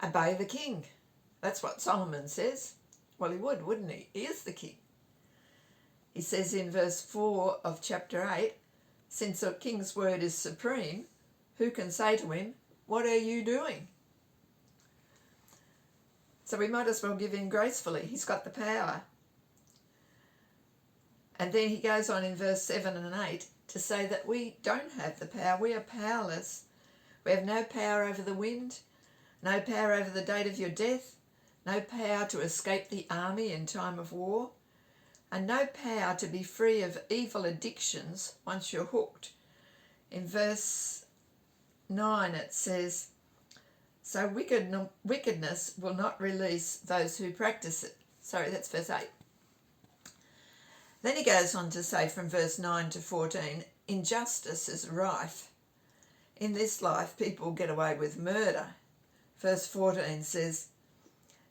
obey the king. That's what Solomon says. Well, he would, wouldn't he? He is the king. He says in verse 4 of chapter 8, since a king's word is supreme, who can say to him, what are you doing? So we might as well give in gracefully. He's got the power. And then he goes on in verse 7 and 8 to say that we don't have the power. We are powerless. We have no power over the wind, no power over the date of your death, no power to escape the army in time of war, and no power to be free of evil addictions once you're hooked. In verse 9 it says, so wickedness will not release those who practice it. Sorry, that's verse 8. Then he goes on to say from verse 9 to 14, injustice is rife. In this life, people get away with murder. Verse 14 says,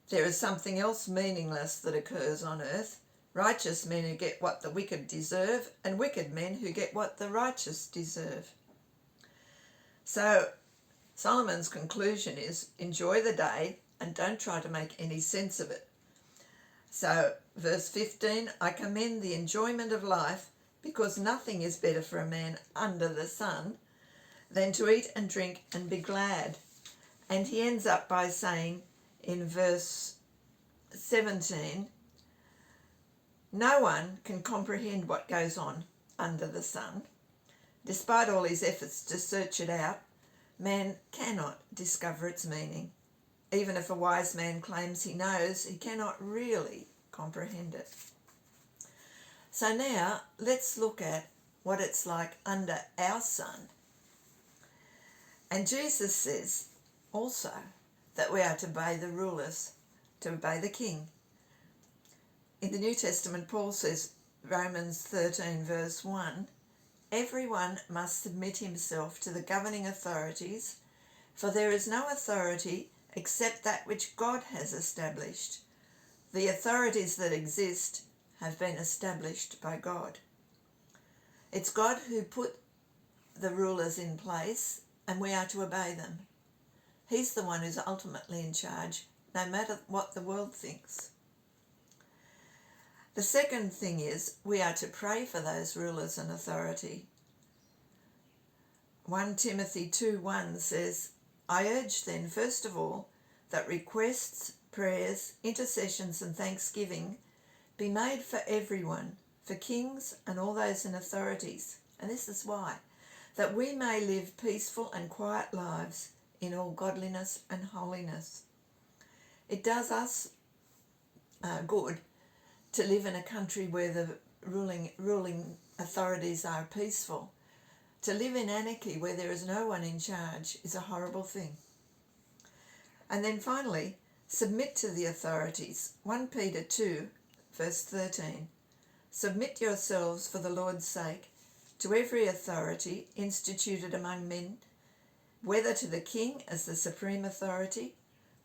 there is something else meaningless that occurs on earth. Righteous men who get what the wicked deserve, and wicked men who get what the righteous deserve. So Solomon's conclusion is enjoy the day and don't try to make any sense of it. So verse 15, I commend the enjoyment of life because nothing is better for a man under the sun than to eat and drink and be glad. And he ends up by saying in verse 17, no one can comprehend what goes on under the sun. Despite all his efforts to search it out, man cannot discover its meaning. Even if a wise man claims he knows, he cannot really comprehend it. So now let's look at what it's like under our sun. And Jesus says also that we are to obey the rulers, to obey the king. In the New Testament, Paul says, Romans 13 verse 1, everyone must submit himself to the governing authorities, for there is no authority except that which God has established. The authorities that exist have been established by God. It's God who put the rulers in place, and we are to obey them. He's the one who's ultimately in charge, no matter what the world thinks. The second thing is we are to pray for those rulers and authority. 1 Timothy 2:1 says, I urge then, first of all, that requests, prayers, intercessions and thanksgiving be made for everyone, for kings and all those in authorities. And this is why, that we may live peaceful and quiet lives in all godliness and holiness. It does us good to live in a country where the ruling authorities are peaceful. To live in anarchy where there is no one in charge is a horrible thing. And then finally, submit to the authorities. 1 Peter 2 verse 13. Submit yourselves for the Lord's sake to every authority instituted among men, whether to the king as the supreme authority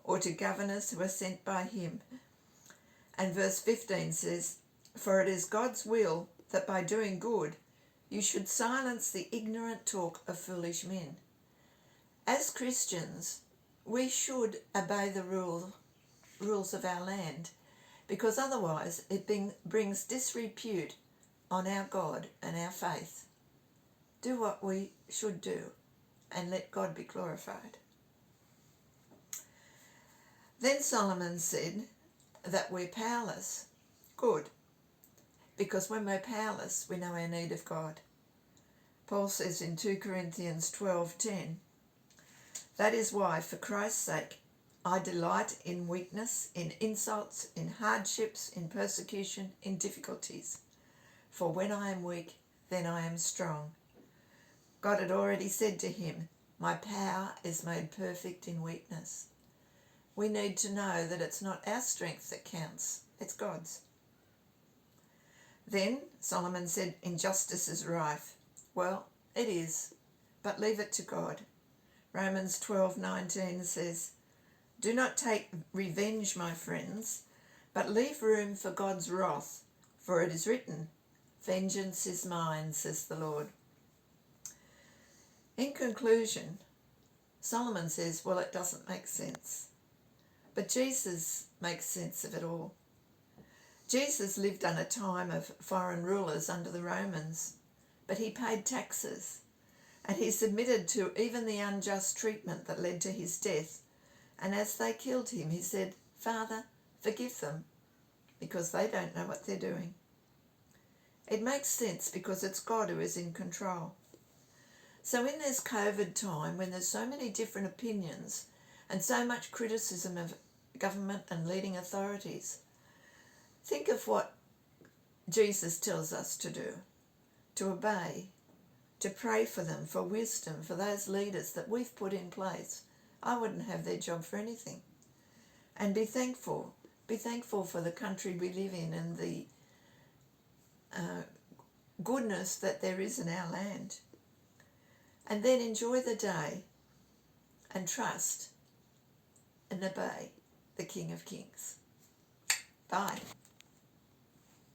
or to governors who are sent by him. And verse 15 says, for it is God's will that by doing good you should silence the ignorant talk of foolish men. As Christians, we should obey the rules of our land, because otherwise it brings disrepute on our God and our faith. Do what we should do and let God be glorified. Then Solomon said that we're powerless. Good. Because when we're powerless, we know our need of God. Paul says in 2 Corinthians 12:10, that is why, for Christ's sake, I delight in weakness, in insults, in hardships, in persecution, in difficulties. For when I am weak, then I am strong. God had already said to him, my power is made perfect in weakness. We need to know that it's not our strength that counts, it's God's. Then Solomon said, injustice is rife. Well, it is, but leave it to God. Romans 12:19 says, do not take revenge, my friends, but leave room for God's wrath, for it is written, vengeance is mine, says the Lord. In conclusion, Solomon says, well, it doesn't make sense. But Jesus makes sense of it all. Jesus lived on a time of foreign rulers under the Romans, but he paid taxes, and he submitted to even the unjust treatment that led to his death. And as they killed him, he said, "Father, forgive them, because they don't know what they're doing." It makes sense because it's God who is in control. So in this COVID time, when there's so many different opinions and so much criticism of government and leading authorities, think of what Jesus tells us to do, to obey, to pray for them, for wisdom, for those leaders that we've put in place. I wouldn't have their job for anything. And be thankful. Be thankful for the country we live in and the goodness that there is in our land. And then enjoy the day and trust and obey the King of Kings. Bye.